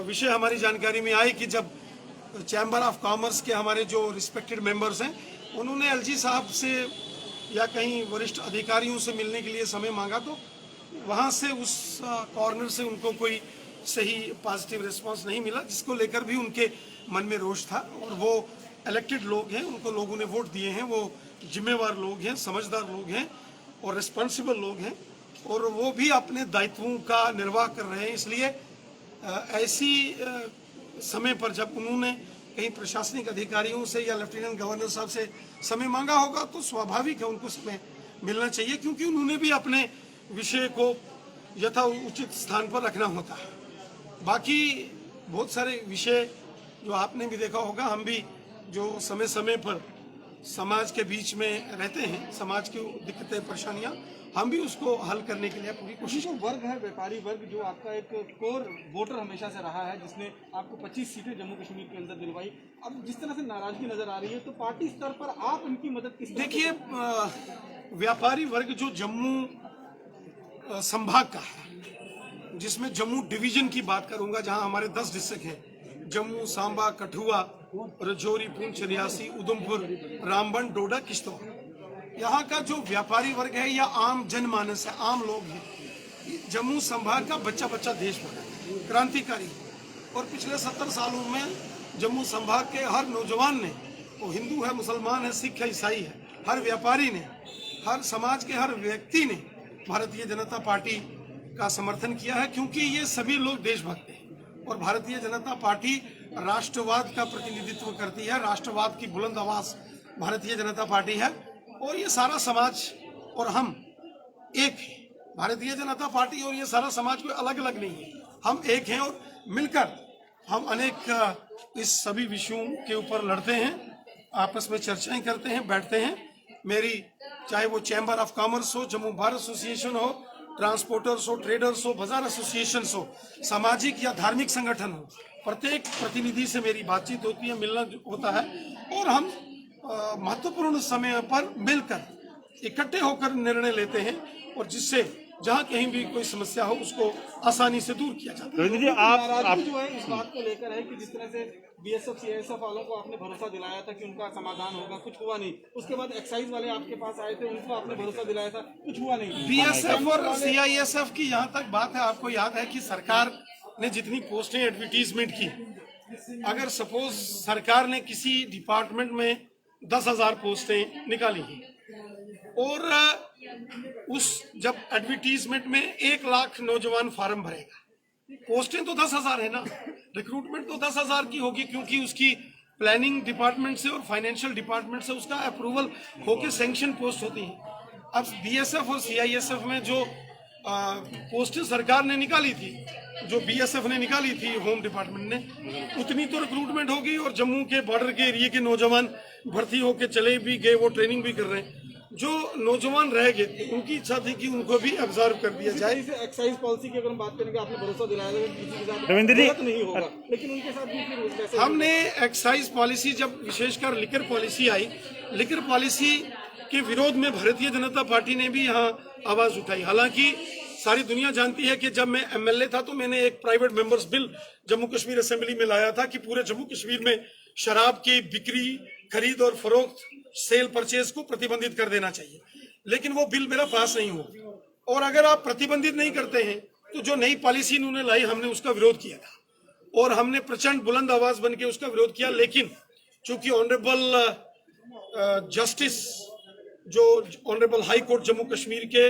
विषय हमारी जानकारी में आई कि जब चैम्बर ऑफ कॉमर्स के हमारे जो रिस्पेक्टेड मेंबर्स हैं उन्होंने एलजी साहब से या कहीं वरिष्ठ अधिकारियों से मिलने के लिए समय मांगा, तो वहाँ से उस कॉर्नर से उनको कोई सही पॉजिटिव रिस्पांस नहीं मिला, जिसको लेकर भी उनके मन में रोष था। और वो इलेक्टेड लोग हैं, उनको लोगों ने वोट दिए हैं, वो जिम्मेवार लोग हैं, समझदार लोग हैं और रिस्पॉन्सिबल लोग हैं, और वो भी अपने दायित्वों का निर्वाह कर रहे हैं। इसलिए ऐसी समय पर जब उन्होंने कहीं प्रशासनिक अधिकारियों से या लेफ्टिनेंट गवर्नर साहब से समय मांगा होगा तो स्वाभाविक है उनको समय मिलना चाहिए, क्योंकि उन्होंने भी अपने विषय को यथा उचित स्थान पर रखना होता है। बाकी बहुत सारे विषय जो आपने भी देखा होगा, हम भी जो समय समय पर समाज के बीच में रहते हैं, समाज की दिक्कतें परेशानियां, हम भी उसको हल करने के लिए पूरी कोशिश। जो वर्ग है, व्यापारी वर्ग, जो आपका एक कोर वोटर हमेशा से रहा है, जिसने आपको 25 सीटें जम्मू कश्मीर के अंदर दिलवाई, अब जिस तरह से नाराजगी नजर आ रही है, तो पार्टी स्तर पर आप इनकी मदद किस तरह? देखिए, व्यापारी वर्ग जो जम्मू संभाग का है, जिसमें जम्मू डिवीजन की बात करूंगा, जहां हमारे 10 डिस्ट्रिक्ट हैं, जम्मू, सांबा, कठुआ, राजौरी, पुंछ, रियासी, उधमपुर, रामबन, डोडा, किश्तवाड़, यहाँ का जो व्यापारी वर्ग है या आम जनमानस है, आम लोग हैं, जम्मू संभाग का बच्चा बच्चा देशभक्त है, क्रांतिकारी है। और पिछले 70 सालों में जम्मू संभाग के हर नौजवान ने, वो हिंदू है, मुसलमान है, सिख है, ईसाई है, हर व्यापारी ने, हर समाज के हर व्यक्ति ने भारतीय जनता पार्टी का समर्थन किया है, क्योंकि ये सभी लोग देशभक्त हैं। और भारतीय जनता पार्टी राष्ट्रवाद का प्रतिनिधित्व करती है, राष्ट्रवाद की बुलंद आवाज भारतीय जनता पार्टी है। और ये सारा समाज और हम एक है। भारतीय जनता पार्टी और ये सारा समाज कोई अलग अलग नहीं है, हम एक हैं और मिलकर हम अनेक इस सभी विषयों के ऊपर लड़ते हैं, आपस में चर्चाएं करते हैं, बैठते हैं। मेरी चाहे वो चैम्बर ऑफ कॉमर्स हो, जम्मू बार एसोसिएशन हो, ट्रांसपोर्टर्स हो, ट्रेडर्स हो, बाजार एसोसिएशन हो, सामाजिक या धार्मिक संगठन हो, प्रत्येक प्रतिनिधि से मेरी बातचीत होती है, मिलना होता है, और हम महत्वपूर्ण समय पर मिलकर इकट्ठे होकर निर्णय लेते हैं, और जिससे जहां कहीं भी कोई समस्या हो उसको आसानी से दूर किया जाता है। आप जो है इस बात को लेकर है कि जिस तरह से बीएसएफ सीआईएसएफ वालों को आपने भरोसा दिलाया था कि उनका समाधान होगा, कुछ हुआ नहीं। उसके बाद एक्साइज वाले आपके पास आए थे, उनको आपने भरोसा दिलाया था, कुछ हुआ नहीं। बीएसएफ और सीआईएसएफ की यहाँ तक बात है, आपको याद है कि सरकार ने जितनी पोस्टें एडवर्टीजमेंट की, अगर सपोज सरकार ने किसी डिपार्टमेंट में 10,000 पोस्टें निकाली और उस जब एडवर्टीजमेंट में 1 लाख नौजवान फार्म भरेगा, पोस्टें तो 10,000 है ना, रिक्रूटमेंट तो 10,000 की होगी, क्योंकि उसकी प्लानिंग डिपार्टमेंट से और फाइनेंशियल डिपार्टमेंट से उसका अप्रूवल होके सैंक्शन पोस्ट होती है। अब बीएसएफ और सीआईएसएफ में जो पोस्टें सरकार ने निकाली थी, जो बीएसएफ ने निकाली थी, होम डिपार्टमेंट ने, उतनी तो रिक्रूटमेंट होगी, और जम्मू के बॉर्डर के एरिया के नौजवान भर्ती होके चले भी गए, वो ट्रेनिंग भी कर रहे हैं। जो नौजवान रह गए थे उनकी इच्छा थी कि उनको भी ऑब्जर्व कर दिया जाए। एक्साइज पॉलिसी की अगर हम बात करेंगे, आपने भरोसा दिलाया था किसी के साथ गलत नहीं होगा, लेकिन उनके साथ भी कैसे? हमने एक्साइज पॉलिसी, जब विशेषकर लिकर पॉलिसी आई, लिकर पॉलिसी के विरोध में भारतीय जनता पार्टी ने भी यहाँ आवाज उठाई। हालांकि सारी दुनिया जानती है कि जब मैं एमएलए था तो मैंने एक private members bill Jammu Kashmir assembly में लाया था कि पूरे जम्मू कश्मीर में शराब की बिक्री, खरीद और फरोख्त, सेल परचेज को प्रतिबंधित कर देना चाहिए, लेकिन वो बिल मेरा पास नहीं हुआ। और अगर आप प्रतिबंधित नहीं करते हैं तो जो नई पॉलिसी इन्होंने लाई, हमने उसका विरोध किया था और हमने प्रचंड बुलंद आवाज बन के उसका विरोध किया। लेकिन चूंकि ऑनरेबल जस्टिस, जो honourable high court Jammu Kashmir के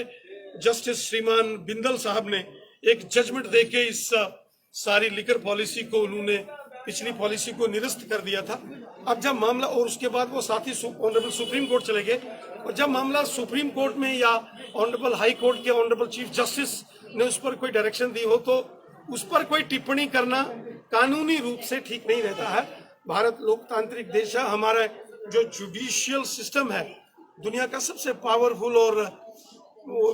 जस्टिस श्रीमान बिंदल साहब ने एक जजमेंट देके इस सारी लिकर पॉलिसी को, उन्होंने पिछली पॉलिसी को निरस्त कर दिया था। अब जब मामला, और उसके बाद वो साथ ही ऑनरेबल सुप्रीम कोर्ट चले गए, और जब मामला सुप्रीम कोर्ट में या ऑनरेबल हाई कोर्ट के ऑनरेबल चीफ जस्टिस ने उस पर कोई डायरेक्शन दी हो, तो उस पर कोई टिप्पणी करना कानूनी रूप से ठीक नहीं रहता है। भारत लोकतांत्रिक देश है, हमारा जो जुडिशियल सिस्टम है दुनिया का सबसे पावरफुल और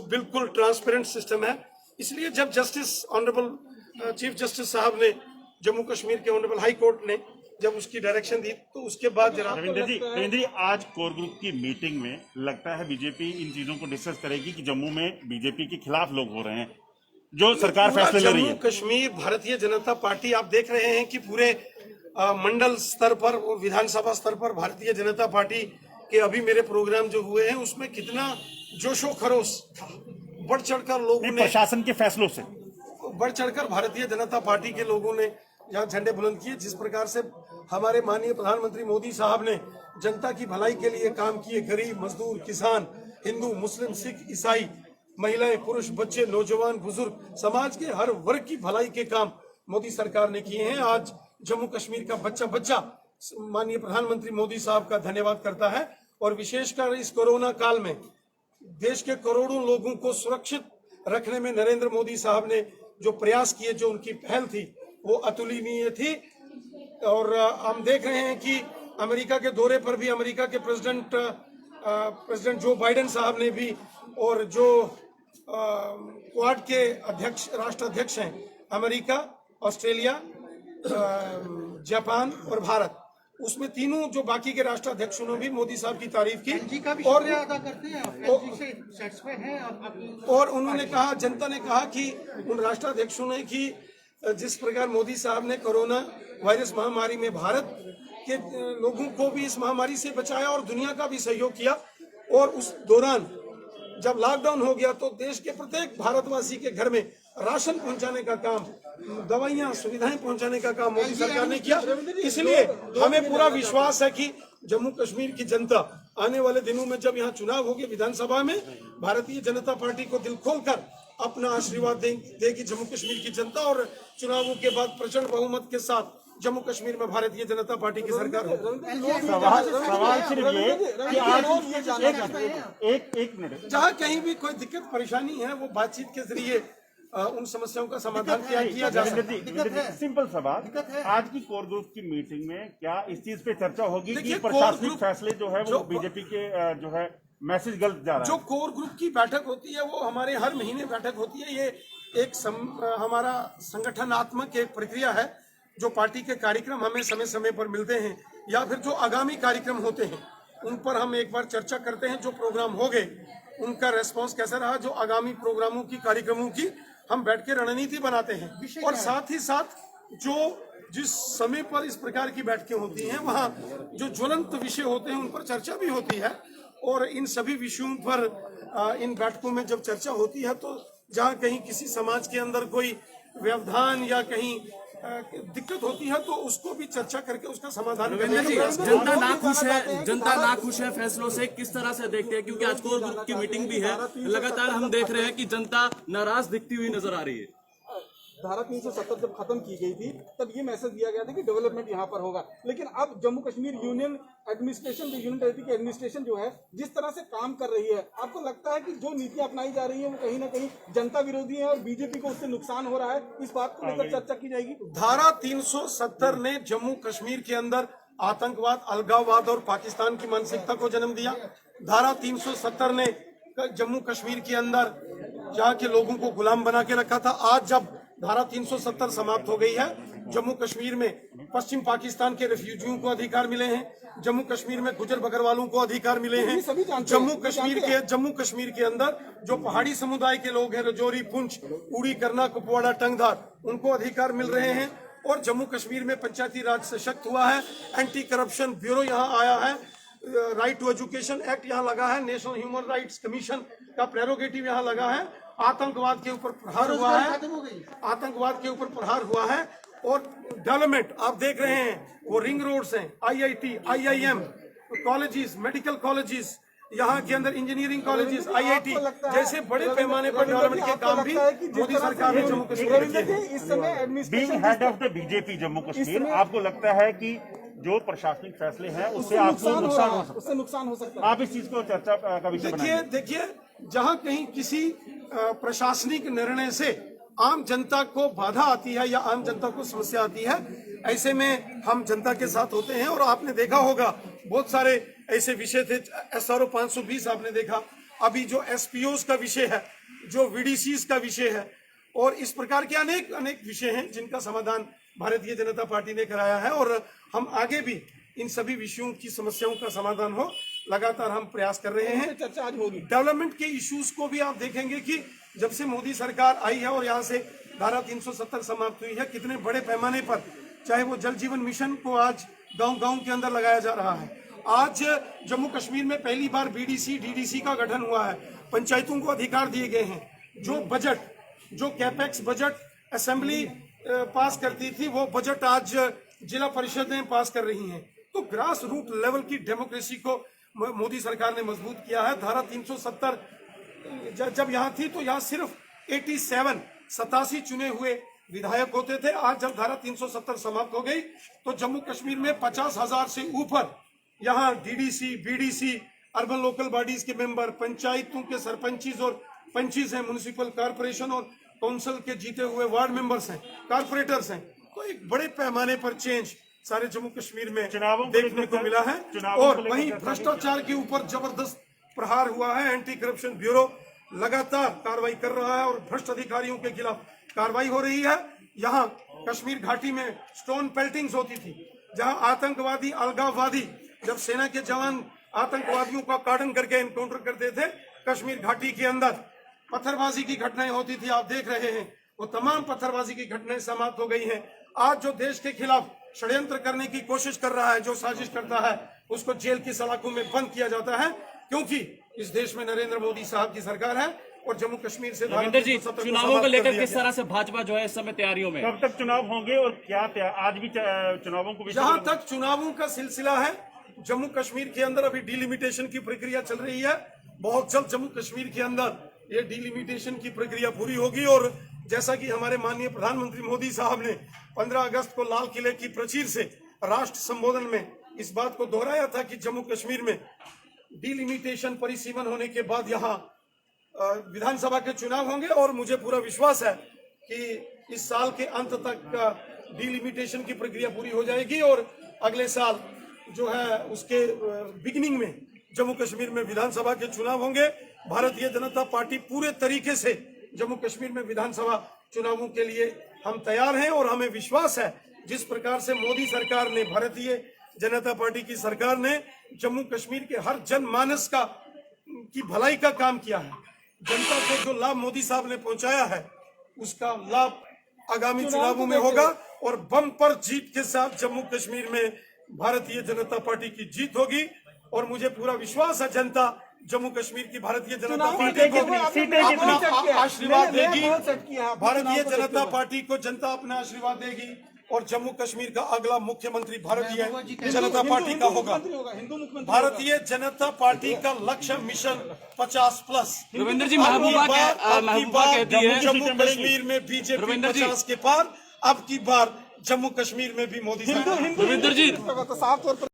बिल्कुल ट्रांसपेरेंट सिस्टम है। इसलिए जब जस्टिस ऑनरेबल चीफ जस्टिस साहब ने, जम्मू कश्मीर के ऑनरेबल हाई कोर्ट ने जब उसकी डायरेक्शन दी, तो उसके बाद जरा रविंद्र जी, आज कोर ग्रुप की मीटिंग में लगता है बीजेपी इन चीजों को डिस्कस करेगी कि जम्मू में बीजेपी के खिलाफ लोग हो रहे हैं, जो सरकार पूरा फैसले ले रही जम्मू है? कश्मीर भारतीय जनता पार्टी, आप देख रहे हैं कि पूरे मंडल स्तर पर और विधानसभा स्तर पर भारतीय जनता पार्टी के अभी मेरे प्रोग्राम जो हुए हैं उसमें कितना जोशो खरोश था। बढ़ चढ़कर लोगों ने, प्रशासन के फैसलों से बढ़ चढ़कर भारतीय जनता पार्टी के लोगों ने यहाँ झंडे बुलंद किए। जिस प्रकार से हमारे माननीय प्रधानमंत्री मोदी साहब ने जनता की भलाई के लिए काम किए, गरीब, मजदूर, किसान, हिंदू, मुस्लिम, सिख, ईसाई, महिलाएं, पुरुष, बच्चे, नौजवान, बुजुर्ग, समाज के हर वर्ग की भलाई के काम मोदी सरकार ने किए हैं। आज जम्मू कश्मीर का बच्चा बच्चा माननीय प्रधानमंत्री मोदी साहब का धन्यवाद करता है। और विशेषकर इस कोरोना काल में देश के करोड़ों लोगों को सुरक्षित रखने में नरेंद्र मोदी साहब ने जो प्रयास किए, जो उनकी पहल थी, वो अतुलनीय थी। और हम देख रहे हैं कि अमेरिका के दौरे पर भी अमेरिका के प्रेसिडेंट जो बाइडेन साहब ने भी, और जो क्वाड के अध्यक्ष, राष्ट्राध्यक्ष हैं, अमेरिका, ऑस्ट्रेलिया, जापान और भारत, उसमें तीनों जो बाकी के राष्ट्राध्यक्षों ने भी मोदी साहब की तारीफ की और अदा करते हैं। और उन्होंने कहा, जनता ने कहा कि उन राष्ट्राध्यक्षों ने कि जिस प्रकार मोदी साहब ने कोरोना वायरस महामारी में भारत के लोगों को भी इस महामारी से बचाया और दुनिया का भी सहयोग किया। और उस दौरान जब लॉकडाउन हो गया तो देश के प्रत्येक भारतवासी के घर में राशन पहुंचाने का काम, दवाइयां, सुविधाएं पहुंचाने का काम मोदी सरकार ने किया। इसलिए हमें पूरा विश्वास है कि जम्मू कश्मीर की जनता आने वाले दिनों में जब यहाँ चुनाव होंगे विधानसभा में, भारतीय जनता पार्टी को दिल खोलकर अपना आशीर्वाद देगी जम्मू कश्मीर की जनता। और चुनावों के बाद प्रचंड बहुमत के साथ जम्मू कश्मीर में भारतीय जनता पार्टी की सरकार हो। सवाल सिर्फ ये कि आज एक मिनट, जहाँ कहीं भी कोई दिक्कत परेशानी है वो बातचीत के जरिए उन समस्याओं का समाधान किया जा सकता है। सिंपल सवाल, आज की कोर ग्रुप की मीटिंग में क्या इस चीज पे चर्चा होगी कि देखिए, प्रशासनिक फैसले जो है वो बीजेपी के जो है मैसेज गलत जा रहा है? जो कोर ग्रुप की बैठक होती है वो हमारे हर महीने बैठक होती है। ये एक हमारा संगठनात्मक एक प्रक्रिया है। जो पार्टी के कार्यक्रम हमें समय समय पर मिलते हैं या फिर जो आगामी कार्यक्रम होते हैं उन पर हम एक बार चर्चा करते हैं। जो प्रोग्राम हो गए उनका रेस्पॉन्स कैसा रहा, जो आगामी प्रोग्रामों की, कार्यक्रमों की हम बैठ के रणनीति बनाते हैं। और साथ ही साथ जो जिस समय पर इस प्रकार की बैठकें होती हैं वहाँ जो ज्वलंत विषय होते हैं उन पर चर्चा भी होती है। और इन सभी विषयों पर इन बैठकों में जब चर्चा होती है तो जहाँ कहीं किसी समाज के अंदर कोई व्यवधान या कहीं दिक्कत होती है तो उसको भी चर्चा करके उसका समाधान करने का प्रयास करते हैं। जनता नाखुश है फैसलों से, किस तरह से देखते हैं? क्योंकि आज कोर ग्रुप की मीटिंग भी है, लगातार हम देख रहे हैं कि जनता नाराज दिखती हुई नजर आ रही है। धारा 370 जब खत्म की गई थी तब ये मैसेज दिया गया था कि डेवलपमेंट यहाँ पर होगा, लेकिन अब जम्मू कश्मीर यूनियन एडमिनिस्ट्रेशन, जो यूनियन टेरिटरी की एडमिनिस्ट्रेशन जो है जिस तरह से काम कर रही है, आपको लगता है कि जो नीतियां अपनाई जा रही है वो कहीं ना कहीं जनता विरोधी है और बीजेपी को उससे नुकसान हो रहा है? इस बात को लेकर चर्चा की जाएगी। धारा 370 ने जम्मू कश्मीर के अंदर आतंकवाद, अलगाववाद और पाकिस्तान की मानसिकता को जन्म दिया। धारा 370 ने जम्मू कश्मीर के अंदर जहाँ के लोगों को गुलाम बना के रखा था। आज जब धारा 370 समाप्त हो गई है, जम्मू कश्मीर में पश्चिम पाकिस्तान के रेफ्यूजियों को अधिकार मिले हैं, जम्मू कश्मीर में गुजर बकरवालों को अधिकार मिले हैं, जम्मू कश्मीर के अंदर जो पहाड़ी समुदाय के लोग हैं, रजौरी, पुंछ, उड़ी, करना, कुपवाड़ा, टंगधार, उनको अधिकार मिल रहे हैं। और जम्मू कश्मीर में पंचायती राज सशक्त हुआ है, एंटी करप्शन ब्यूरो यहाँ आया है, राइट टू एजुकेशन एक्ट यहाँ लगा है, नेशनल ह्यूमन राइट्स कमीशन का प्रेरोगेटिव यहाँ लगा है, आतंकवाद के ऊपर प्रहार हुआ है, और डेवलपमेंट आप देख रहे हैं, वो रिंग रोड्स हैं, IIT, IIM colleges, medical colleges, यहाँ के अंदर इंजीनियरिंग कॉलेजेस, IIT जैसे बड़े पैमाने पर डेवलपमेंट के काम भी मोदी सरकार ने जम्मू कश्मीर में किए। इस समय being head of the BJP Jammu Kashmir, आपको लगता है कि जो प्रशासनिक फैसले हैं उससे आपको नुकसान हो सकता है? आप इस चीज को चर्चा का विषय बनाइए। देखिए, जहाँ कहीं किसी प्रशासनिक निर्णय से आम जनता को बाधा आती है या आम जनता को समस्या आती है, ऐसे में हम जनता के साथ होते हैं। और आपने देखा होगा बहुत सारे ऐसे विषय थे, SRO 520 आपने देखा, अभी जो SPOs का विषय है, जो VDCs का विषय है, और इस प्रकार के अनेक विषय हैं जिनका समाधान भारतीय जनता पार्टी ने कराया है। और हम आगे भी इन सभी विषयों की समस्याओं का समाधान हो लगातार हम प्रयास कर रहे हैं। चर्चा आज होगी। डेवलपमेंट के इश्यूज को भी आप देखेंगे कि जब से मोदी सरकार आई है और यहाँ से धारा 370 समाप्त हुई है, कितने बड़े पैमाने पर, चाहे वो जल जीवन मिशन को आज गांव-गांव के अंदर लगाया जा रहा है। आज जम्मू कश्मीर में पहली बार बीडीसी डीडीसी का गठन हुआ है, पंचायतों को अधिकार दिए गए हैं। जो बजट, जो कैपेक्स बजट असेंबली पास करती थी, वो बजट आज जिला परिषदें पास कर रही हैं। तो ग्रास रूट लेवल की डेमोक्रेसी को मोदी सरकार ने मजबूत किया है। धारा 370 जब यहाँ थी तो यहाँ सिर्फ 87 चुने हुए विधायक होते थे। आज जब धारा 370 समाप्त हो गई तो जम्मू कश्मीर में 50,000 से ऊपर यहाँ DDC, BDC, urban local bodies के मेंबर, पंचायतों के सरपंचीज और पंचीज हैं, म्युनिसिपल कॉर्पोरेशन और काउंसिल के जीते हुए वार्ड मेंबर्स हैं, कारपोरेटर्स हैं। तो एक बड़े पैमाने पर चेंज सारे जम्मू कश्मीर में देखने को मिला है। और वहीं भ्रष्टाचार के ऊपर जबरदस्त प्रहार हुआ है। एंटी करप्शन ब्यूरो लगातार कार्रवाई कर रहा है और भ्रष्ट अधिकारियों के खिलाफ कार्रवाई हो रही है। यहाँ कश्मीर घाटी में स्टोन पेल्टिंग्स होती थी, जहाँ आतंकवादी, अलगाववादी, जब सेना के जवान आतंकवादियों का कार्डन करके एनकाउंटर करते थे, कश्मीर घाटी के अंदर पत्थरबाजी की घटनाएं होती थी, आप देख रहे हैं। वो तमाम पत्थरबाजी की घटनाएं समाप्त हो गई हैं। आज जो देश के खिलाफ षड्यंत्र करने की कोशिश कर रहा है, जो साजिश करता है, उसको जेल की सलाखों में बंद किया जाता है, क्योंकि इस देश में नरेंद्र मोदी साहब की सरकार है और जम्मू कश्मीर से रविंदर जी, चुनावों को लेकर किस तरह से भाजपा जो है इस समय तैयारियों में? कब तक चुनाव होंगे और क्या आज भी चुनावों को? जहां तक चुनावों का सिलसिला है, जम्मू कश्मीर के अंदर अभी डिलिमिटेशन की प्रक्रिया चल रही है। बहुत जल्द जम्मू कश्मीर के अंदर ये डिलिमिटेशन की प्रक्रिया पूरी होगी। और जैसा कि हमारे माननीय प्रधानमंत्री मोदी साहब ने 15 अगस्त को लाल किले की प्राचीर से राष्ट्र संबोधन में इस बात को दोहराया था कि जम्मू कश्मीर में डिलिमिटेशन परिसीमन होने के बाद यहाँ विधानसभा के चुनाव होंगे। और मुझे पूरा विश्वास है कि इस साल के अंत तक डिलिमिटेशन की प्रक्रिया पूरी हो जाएगी और अगले साल जो है उसके बिगिनिंग में जम्मू कश्मीर में विधानसभा के चुनाव होंगे। भारतीय जनता पार्टी पूरे तरीके से जम्मू कश्मीर में विधानसभा चुनावों के लिए हम तैयार हैं और हमें विश्वास है जिस प्रकार से मोदी सरकार ने, भारतीय जनता पार्टी की सरकार ने जम्मू कश्मीर के हर जनमानस की भलाई का काम किया है, जनता को जो लाभ मोदी साहब ने पहुंचाया है उसका लाभ आगामी चुनावों में होगा और बम्पर जीत के साथ जम्मू कश्मीर में भारतीय जनता पार्टी की जीत होगी। और मुझे पूरा विश्वास है जनता जम्मू कश्मीर की भारतीय जनता पार्टी को अपना आशीर्वाद देगी। भारतीय जनता पार्टी को जनता अपना आशीर्वाद देगी और जम्मू कश्मीर का अगला मुख्यमंत्री भारतीय जनता पार्टी का होगा। भारतीय जनता पार्टी का लक्ष्य मिशन 50+। रविंदर जी, महबूबा कहती है जम्मू कश्मीर में बीजेपी 50 के पार, अब की बार जम्मू कश्मीर में भी मोदी सरकार। रविंदर जी, साफ तौर पर